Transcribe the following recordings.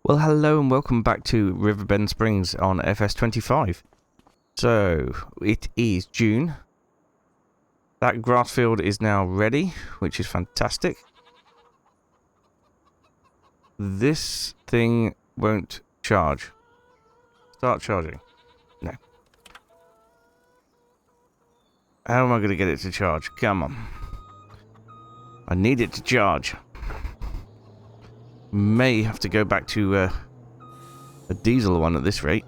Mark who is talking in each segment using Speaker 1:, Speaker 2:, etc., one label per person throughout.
Speaker 1: Well, hello and welcome back to Riverbend Springs on FS25. So, it is June. That grass field is now ready, which is fantastic. This thing won't charge. Start charging. No. How am I going to get it to charge? Come on. I need it to charge. May have to go back to a diesel one at this rate.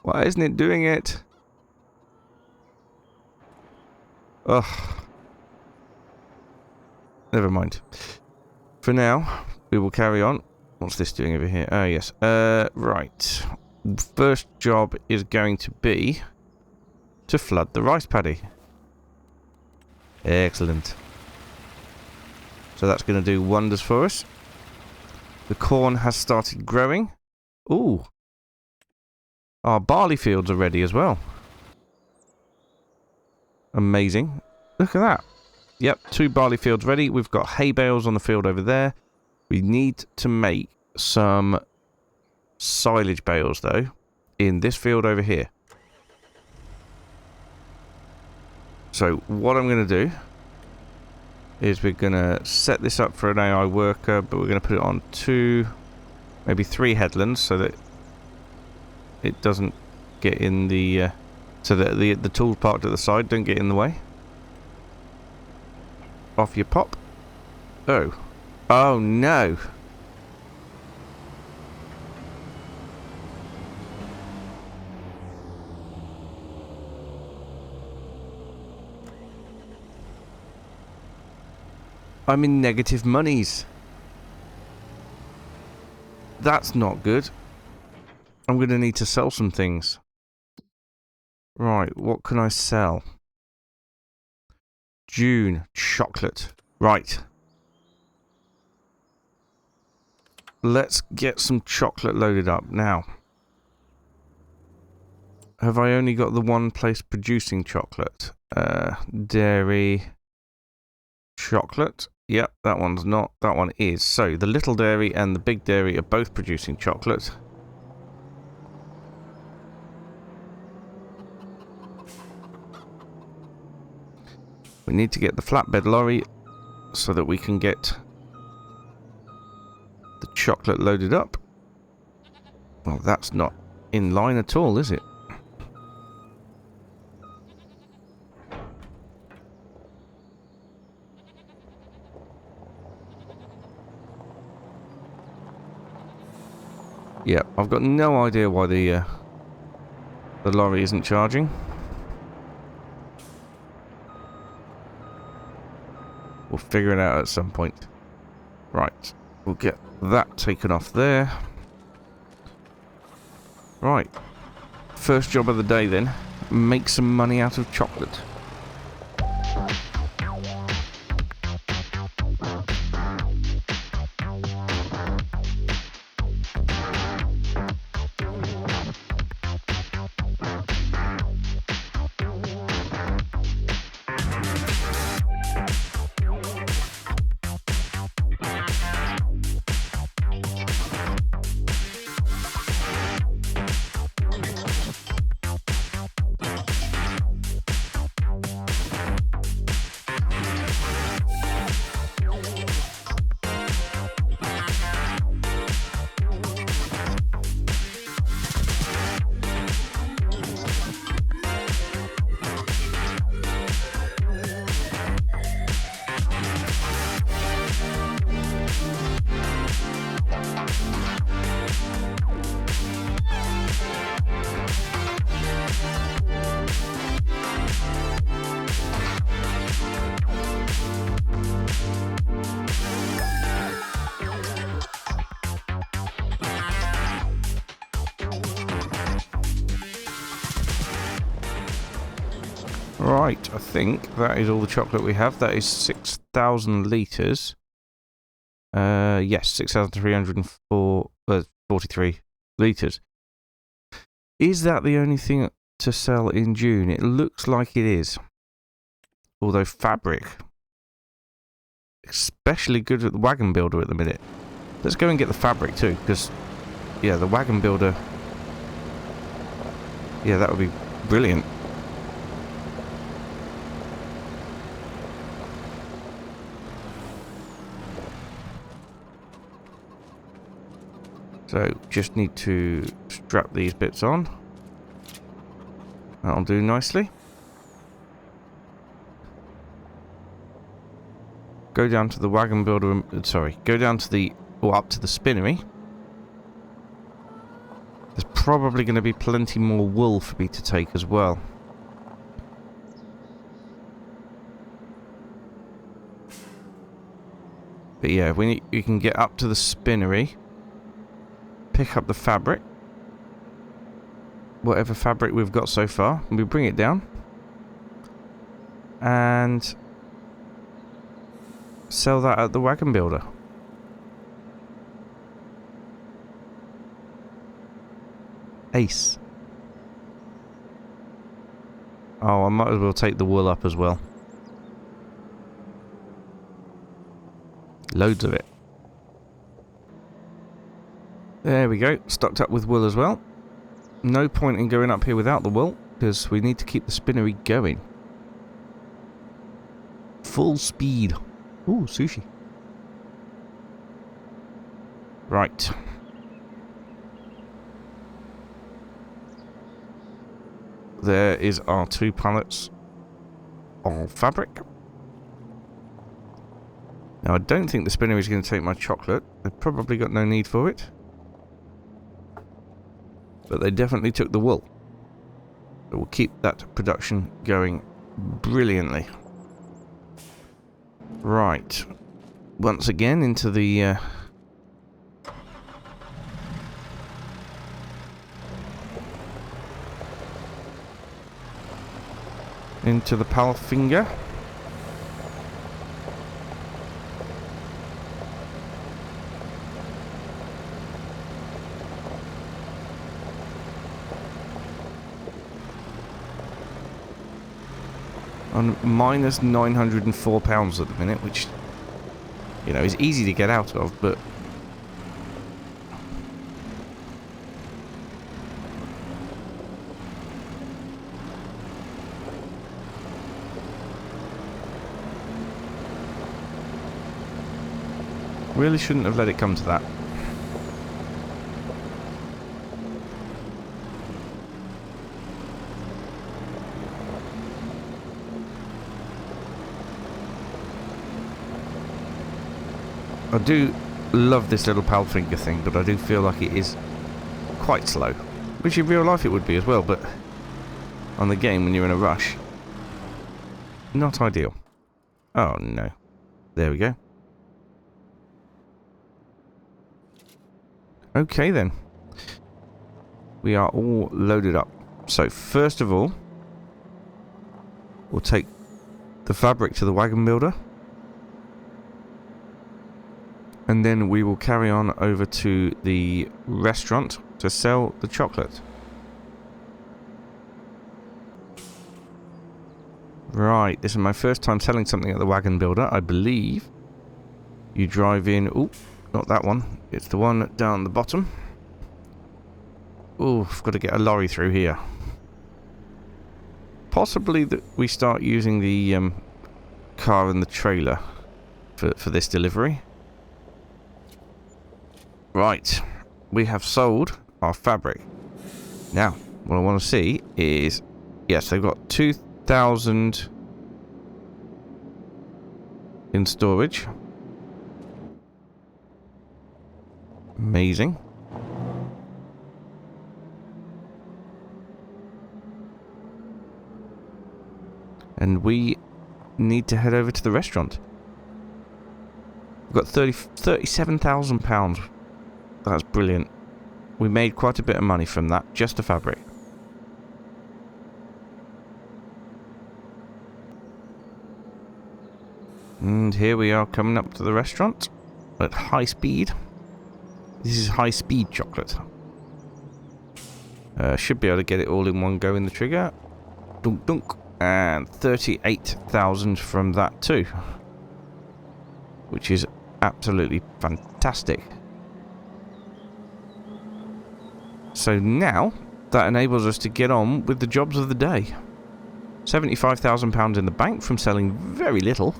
Speaker 1: Why isn't it doing it? Ugh. Never mind. For now, we will carry on. What's this doing over here? Oh, yes. Right. First job is going to be to flood the rice paddy. Excellent. So that's going to do wonders for us. The corn has started growing. Ooh. Our barley fields are ready as well. Amazing. Look at that. Yep, 2 barley fields ready. We've got hay bales on the field over there. We need to make some silage bales, though, in this field over here. So what I'm going to do is we're going to set this up for an AI worker, but we're going to put it on 2, maybe 3 headlands so that it doesn't get in the... so that the tools parked at the side don't get in the way. Off you pop. Oh. Oh no. I'm in negative monies. That's not good. I'm going to need to sell some things. Right, what can I sell? June, chocolate. Right. Let's get some chocolate loaded up. Now, have I only got the one place producing chocolate? Dairy, chocolate. Yep, that one's not. That one is. So, the little dairy and the big dairy are both producing chocolate. We need to get the flatbed lorry so that we can get the chocolate loaded up. Well, that's not in line at all, is it? Yeah, I've got no idea why the lorry isn't charging. We'll figure it out at some point. Right, we'll get that taken off there. Right, first job of the day then. Make some money out of chocolate. Right, I think that is all the chocolate we have. That is 6,000 litres. Yes, 6,343 litres. Is that the only thing to sell in June? It looks like it is. Although fabric, especially good at the wagon builder at the minute. Let's go and get the fabric too, because, yeah, the wagon builder, yeah, that would be brilliant. So, just need to strap these bits on. That'll do nicely. Go down to the wagon builder, sorry, go down to the, or up to the spinnery. There's probably going to be plenty more wool for me to take as well. But yeah, you can get up to the spinnery, pick up the fabric, whatever fabric we've got so far, and we bring it down, and sell that at the wagon builder. Ace. Oh, I might as well take the wool up as well. Loads of it. There we go. Stocked up with wool as well. No point in going up here without the wool, because we need to keep the spinnery going. Full speed. Ooh, sushi. Right. There is our 2 pallets of fabric. Now, I don't think the spinnery is going to take my chocolate. They've probably got no need for it. But they definitely took the wool. So we'll keep that production going brilliantly. Right. Once again into the... into the pal finger. On minus 904 pounds at the minute, which, you know, is easy to get out of, but really shouldn't have let it come to that. I do love this little pal finger thing, but I do feel like it is quite slow. Which in real life it would be as well, but on the game when you're in a rush, not ideal. Oh no. There we go. Okay then. We are all loaded up. So first of all, we'll take the fabric to the wagon builder. And then we will carry on over to the restaurant to sell the chocolate. Right, this is my first time selling something at the wagon builder, I believe. You drive in... Ooh, not that one. It's the one down the bottom. Ooh, I've got to get a lorry through here. Possibly that we start using the car and the trailer for this delivery. Right, we have sold our fabric. Now, what I want to see is... Yes, they've got 2,000 in storage. Amazing. And we need to head over to the restaurant. We've got £37,000. That's brilliant. We made quite a bit of money from that, just the fabric. And here we are coming up to the restaurant at high speed. This is high speed chocolate. Should be able to get it all in one go in the trigger. Dunk dunk. And 38,000 from that too. Which is absolutely fantastic. So now, that enables us to get on with the jobs of the day. £75,000 in the bank from selling very little.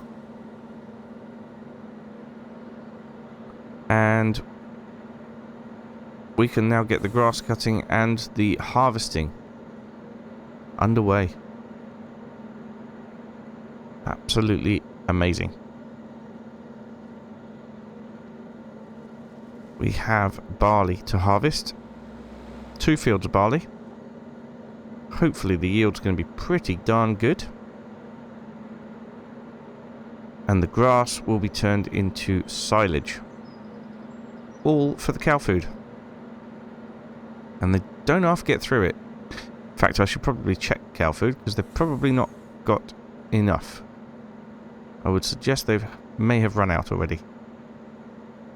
Speaker 1: And we can now get the grass cutting and the harvesting underway. Absolutely amazing. We have barley to harvest. 2 fields of barley. Hopefully the yield's going to be pretty darn good. And the grass will be turned into silage. All for the cow food. And they don't half get through it. In fact, I should probably check cow food, because they've probably not got enough. I would suggest they may have run out already.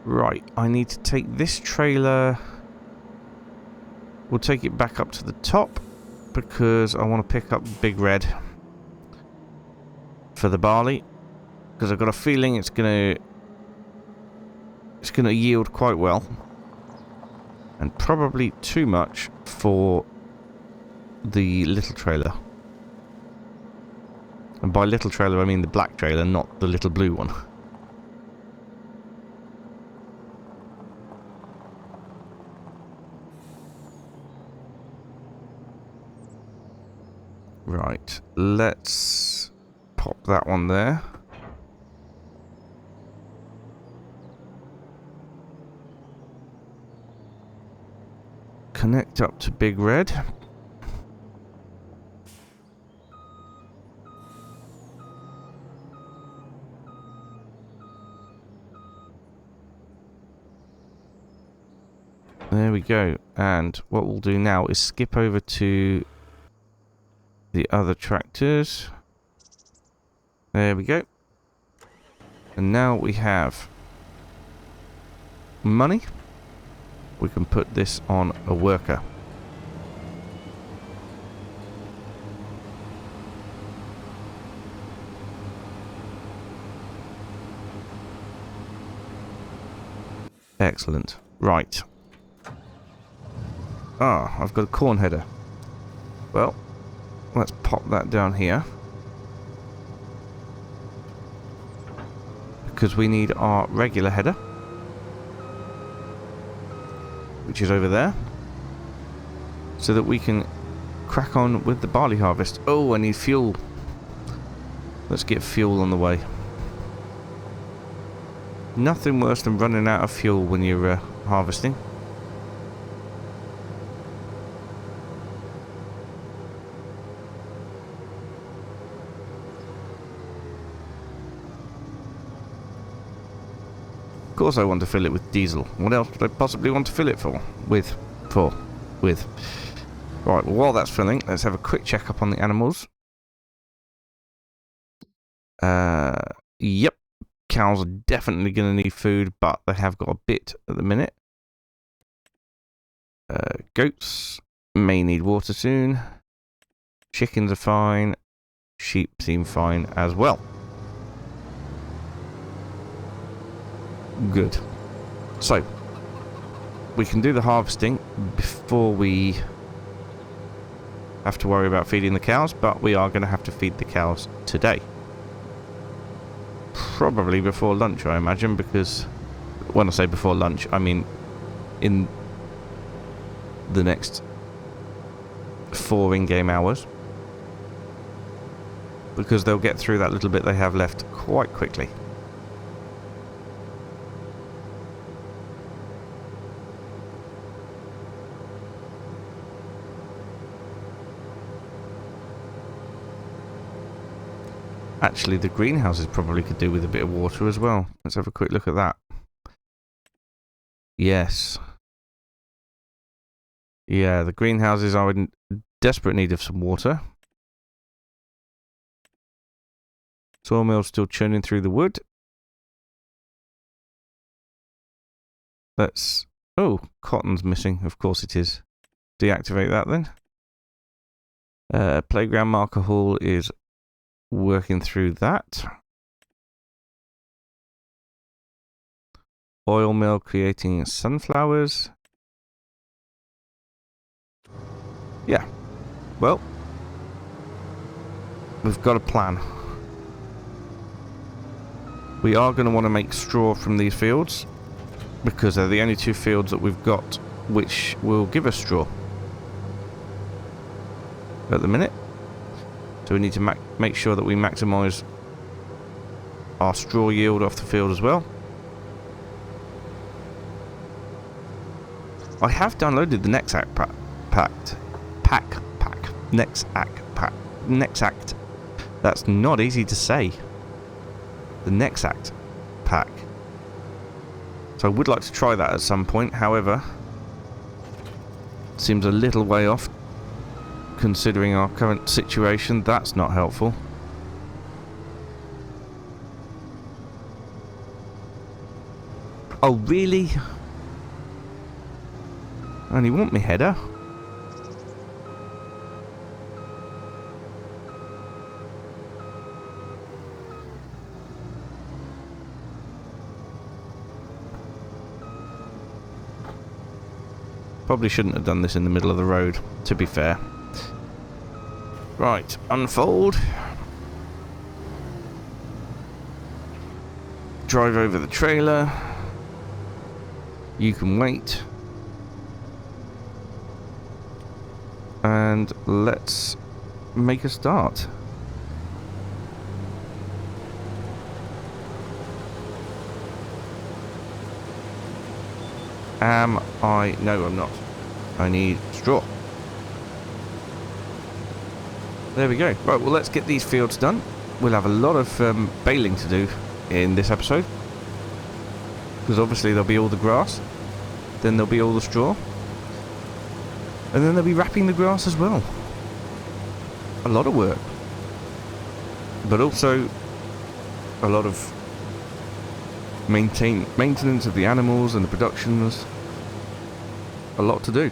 Speaker 1: Right, I need to take this trailer. We'll take it back up to the top, because I want to pick up Big Red for the barley, because I've got a feeling it's gonna yield quite well, and probably too much for the little trailer. And by little trailer I mean the black trailer, not the little blue one. Right, let's pop that one there. Connect up to Big Red. There we go. And what we'll do now is skip over to the other tractors. There we go. And now we have money. We can put this on a worker. Excellent. Right. Ah, I've got a corn header. Well, let's pop that down here. Because we need our regular header, which is over there, so that we can crack on with the barley harvest. Oh, I need fuel. Let's get fuel on the way. Nothing worse than running out of fuel when you're harvesting. Of course I want to fill it with diesel. What else would I possibly want to fill it for? With. Right, well, while that's filling, let's have a quick check up on the animals. Yep. Cows are definitely going to need food, but they have got a bit at the minute. Goats may need water soon. Chickens are fine. Sheep seem fine as well. Good. So, we can do the harvesting before we have to worry about feeding the cows, but we are going to have to feed the cows today. Probably before lunch, I imagine, because when I say before lunch, I mean in the next 4 in-game hours, because they'll get through that little bit they have left quite quickly. Actually, the greenhouses probably could do with a bit of water as well. Let's have a quick look at that. Yes. Yeah, the greenhouses are in desperate need of some water. Sawmill's still churning through the wood. Let's... Oh, cotton's missing. Of course it is. Deactivate that then. Playground marker hall is working through that. Oil mill creating sunflowers. Yeah. Well, we've got a plan. We are going to want to make straw from these fields, because they're the only two fields that we've got which will give us straw at the minute. So we need to make sure that we maximise our straw yield off the field as well. I have downloaded the Nexact pack. Nexact. That's not easy to say. The Nexact pack. So I would like to try that at some point. However, seems a little way off considering our current situation. That's not helpful. Oh, really? Only want me header? Probably shouldn't have done this in the middle of the road, to be fair. Right, unfold. Drive over the trailer. You can wait. And let's make a start. Am I? No, I'm not. I need straw. There we go. Right, well, let's get these fields done. We'll have a lot of baling to do in this episode, because obviously there'll be all the grass, then there'll be all the straw, and then they'll be wrapping the grass as well. A lot of work, but also a lot of maintenance of the animals and the productions. A lot to do.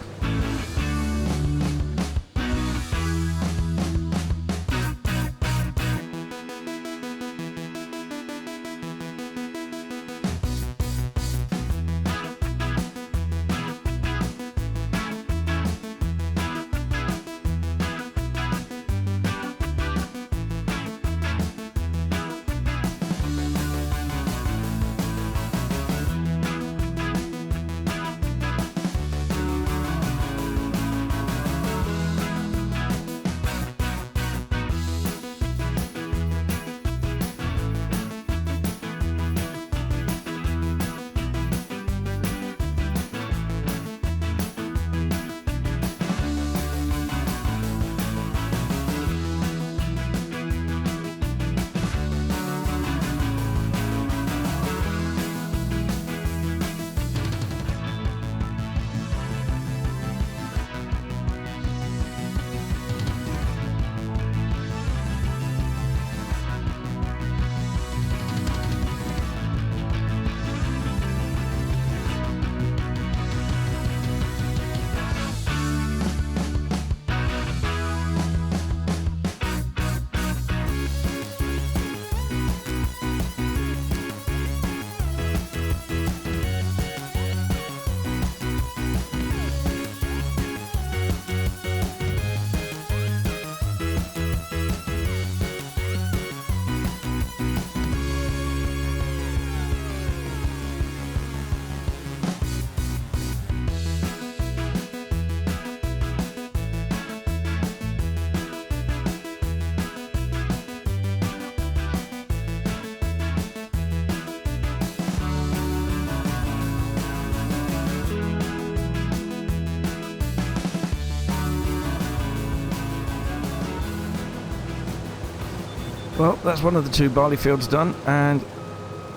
Speaker 1: Well, that's one of the two barley fields done, and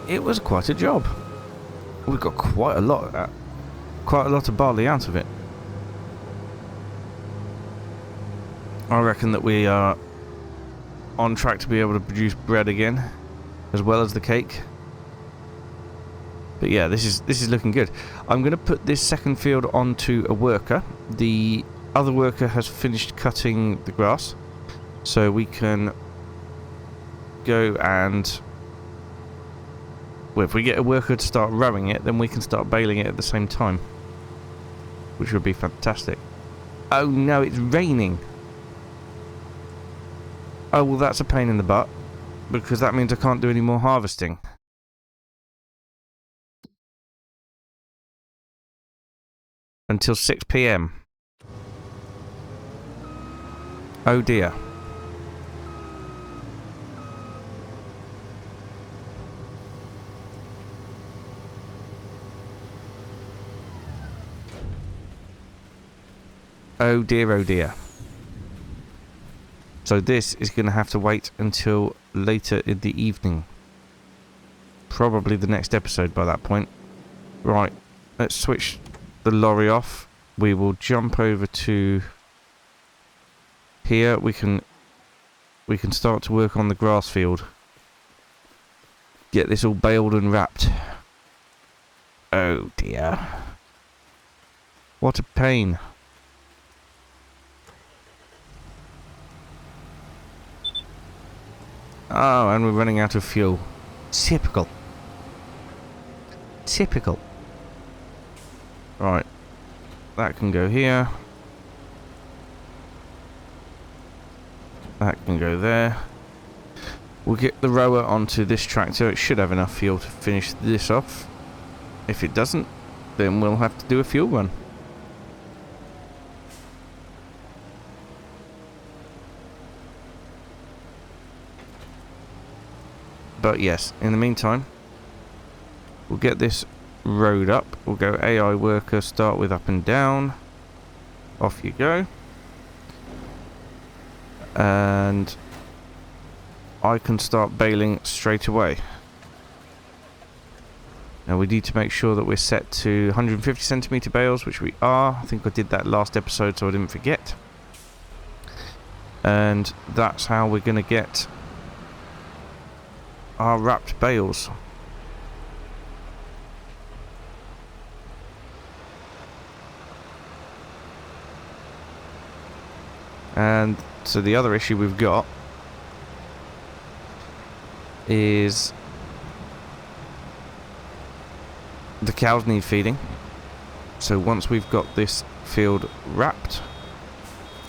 Speaker 1: it was quite a job. We got quite a lot of barley out of it. I reckon that we are on track to be able to produce bread again, as well as the cake. But yeah, this is looking good. I'm going to put this second field onto a worker. The other worker has finished cutting the grass, so we can go and... Well, if we get a worker to start rowing it, then we can start baling it at the same time, which would be fantastic. Oh no, it's raining. Oh, well, that's a pain in the butt, because that means I can't do any more harvesting. Until 6 PM. Oh dear. Oh dear, oh dear. So this is going to have to wait until later in the evening. Probably the next episode by that point. Right, let's switch the lorry off. We will jump over to here. We can start to work on the grass field. Get this all baled and wrapped. Oh dear. What a pain. Oh, and we're running out of fuel. Typical. Typical. Right. That can go here. That can go there. We'll get the rower onto this tractor. It should have enough fuel to finish this off. If it doesn't, then we'll have to do a fuel run. But yes, in the meantime, we'll get this road up. We'll go AI worker, start with up and down. Off you go. And I can start baling straight away. Now we need to make sure that we're set to 150 centimeter bales, which we are. I think I did that last episode, so I didn't forget. And that's how we're going to get our wrapped bales. And so the other issue we've got is the cows need feeding. So once we've got this field wrapped,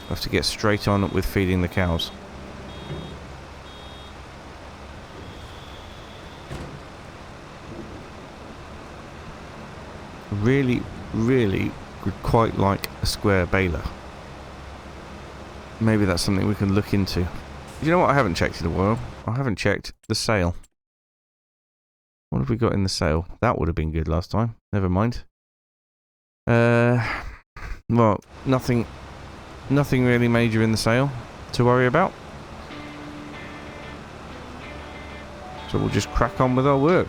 Speaker 1: we have to get straight on with feeding the cows. Really would quite like a square baler. Maybe that's something we can look into. You know what I haven't checked in a while? I haven't checked the sale. What have we got in the sale? That would have been good last time. Never mind. Well, nothing really major in the sale to worry about. So we'll just crack on with our work.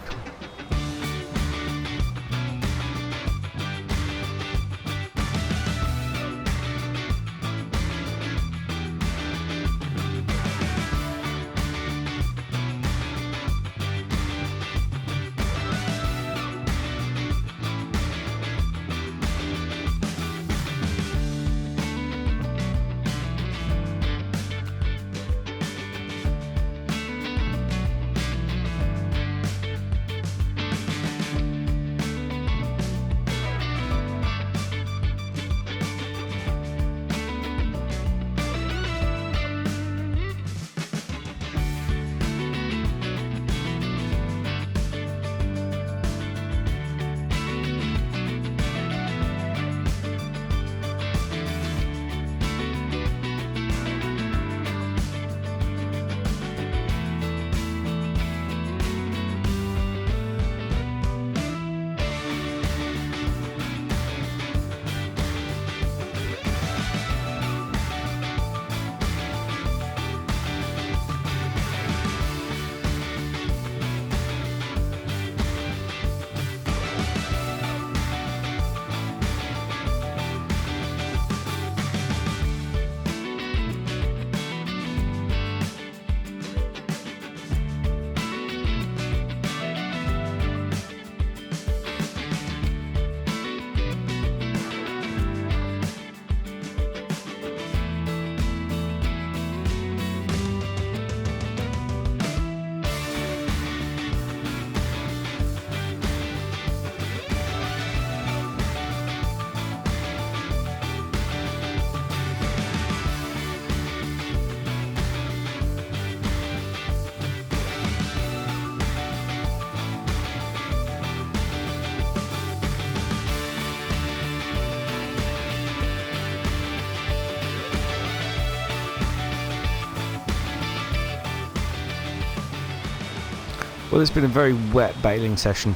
Speaker 1: Well, it's been a very wet baling session,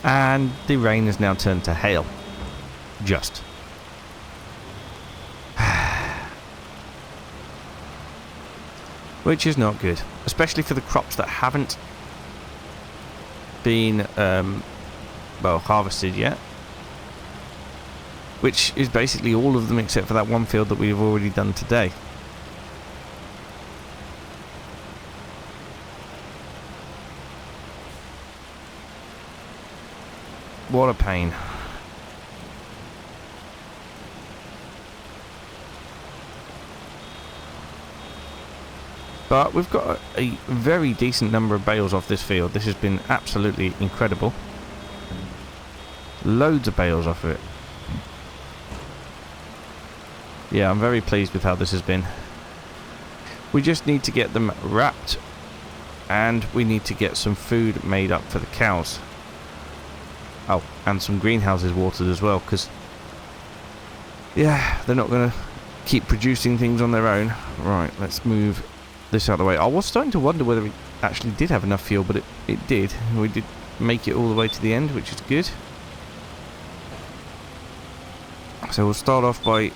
Speaker 1: and the rain has now turned to hail. Just. Which is not good, especially for the crops that haven't been, well, harvested yet. Which is basically all of them except for that one field that we've already done today. What a pain. But we've got a very decent number of bales off this field. This has been absolutely incredible. Loads of bales off of it. Yeah, I'm very pleased with how this has been. We just need to get them wrapped, and we need to get some food made up for the cows. Oh, and some greenhouses watered as well, because, yeah, they're not going to keep producing things on their own. Right, let's move this out of the way. I was starting to wonder whether we actually did have enough fuel, but it did. We did make it all the way to the end, which is good. So we'll start off by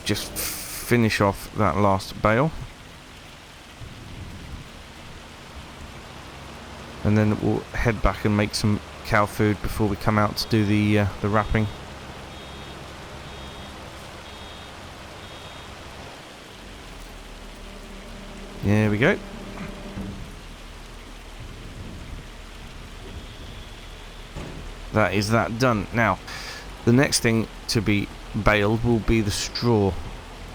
Speaker 1: just finish off that last bale. And then we'll head back and make some cow food before we come out to do the wrapping. There we go. That is that done. Now, the next thing to be baled will be the straw.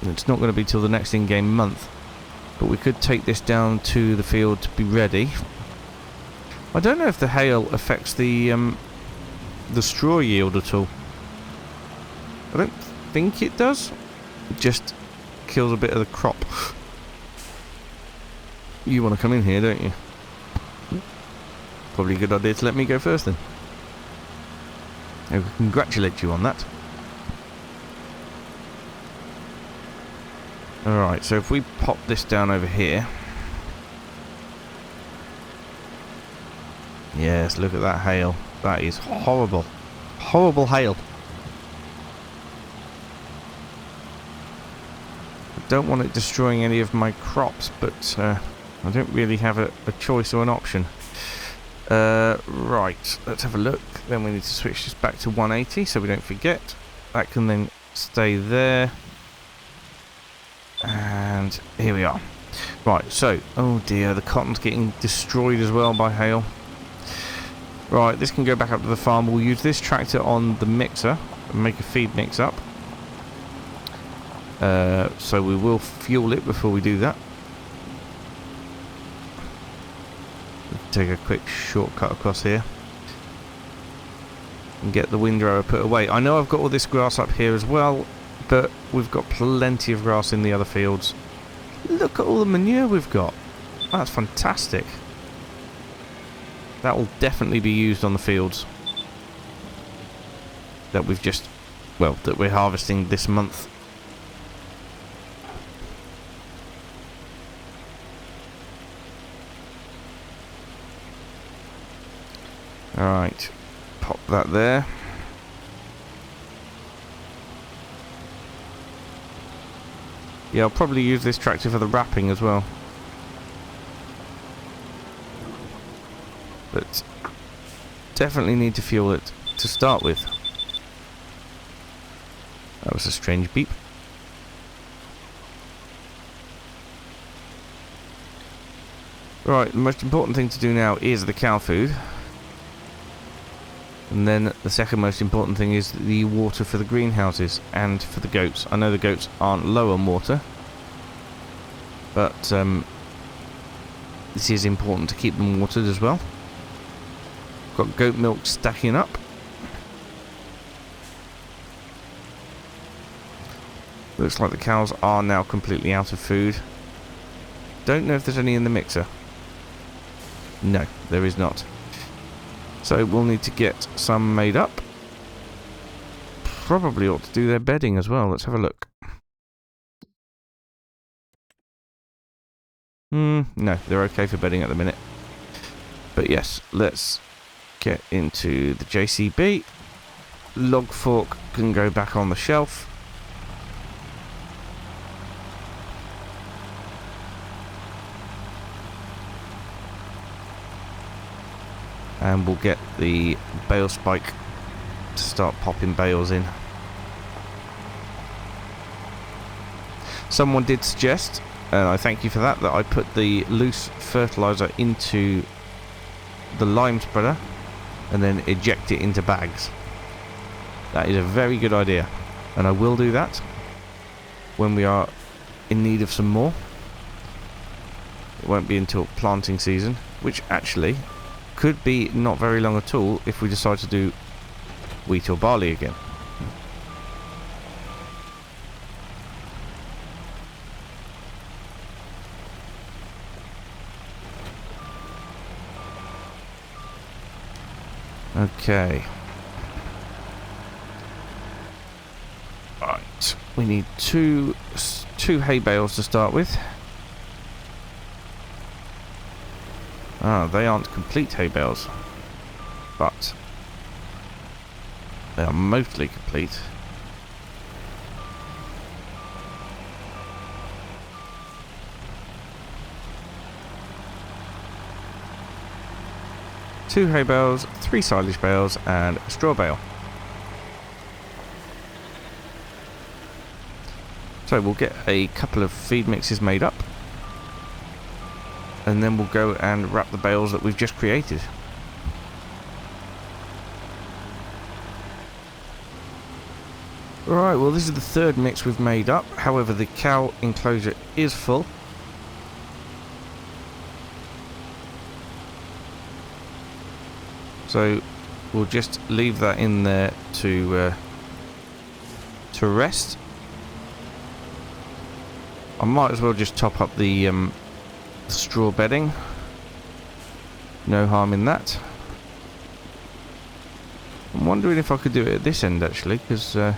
Speaker 1: It's not going to be till the next in-game month, but we could take this down to the field to be ready. I don't know if the hail affects the straw yield at all. I don't think it does. It just kills a bit of the crop. You want to come in here, don't you? Probably a good idea to let me go first then. I congratulate you on that. Alright, so if we pop this down over here. Yes, look at that hail. That is horrible. Horrible hail. I don't want it destroying any of my crops, but I don't really have a choice or an option. Right, let's have a look. Then we need to switch this back to 180 so we don't forget. That can then stay there. And here we are. Right, so, oh dear, the cotton's getting destroyed as well by hail. Right, this can go back up to the farm. We'll use this tractor on the mixer and make a feed mix up. So we will fuel it before we do that. Take a quick shortcut across here and get the windrower put away. I know I've got all this grass up here as well, but we've got plenty of grass in the other fields. Look at all the manure we've got. That's fantastic. That will definitely be used on the fields that we've just, well, that we're harvesting this month. Alright, pop that there. Yeah, I'll probably use this tractor for the wrapping as well. But definitely need to fuel it to start with. That was a strange beep. Right, the most important thing to do now is the cow food. And then the second most important thing is the water for the greenhouses and for the goats. I know the goats aren't low on water, but this is important to keep them watered as well. Got goat milk stacking up. Looks like the cows are now completely out of food. Don't know if there's any in the mixer. No, there is not. So we'll need to get some made up. Probably ought to do their bedding as well. Let's have a look. No, they're okay for bedding at the minute. But yes, let's get into the JCB. Log fork can go back on the shelf. And we'll get the bale spike to start popping bales in. Someone did suggest, and I thank you for that, that I put the loose fertilizer into the lime spreader and then eject it into bags. That is a very good idea, and I will do that when we are in need of some more. It won't be until planting season, which actually could be not very long at all if we decide to do wheat or barley again. Okay. Right, we need two hay bales to start with. Ah, they aren't complete hay bales, but they are mostly complete. Two hay bales, 3 silage bales, and a straw bale. So we'll get a couple of feed mixes made up, and then we'll go and wrap the bales that we've just created. Right, well this is the third mix we've made up, however the cow enclosure is full. So we'll just leave that in there to rest. I might as well just top up the straw bedding. No harm in that. I'm wondering if I could do it at this end actually, because that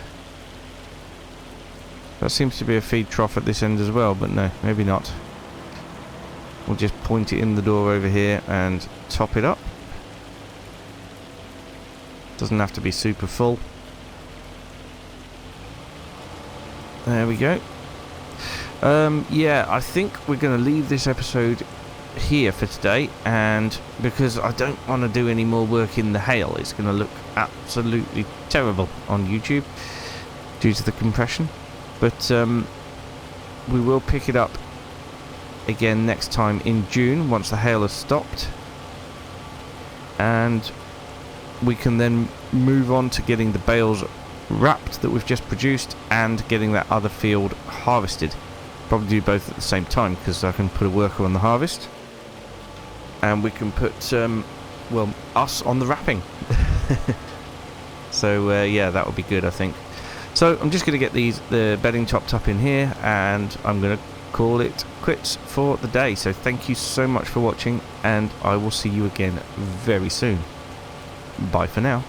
Speaker 1: seems to be a feed trough at this end as well, but no, maybe not. We'll just point it in the door over here and top it up. Doesn't have to be super full. There we go. Yeah, I think we're going to leave this episode here for today, and because I don't want to do any more work in the hail, it's going to look absolutely terrible on YouTube due to the compression. But we will pick it up again next time in June once the hail has stopped, and we can then move on to getting the bales wrapped that we've just produced and getting that other field harvested. Probably do both at the same time, because I can put a worker on the harvest and we can put well, us on the wrapping. So yeah, that would be good, I think. So I'm just going to get the bedding topped up in here, and I'm going to call it quits for the day. So thank you so much for watching, and I will see you again very soon. Bye for now.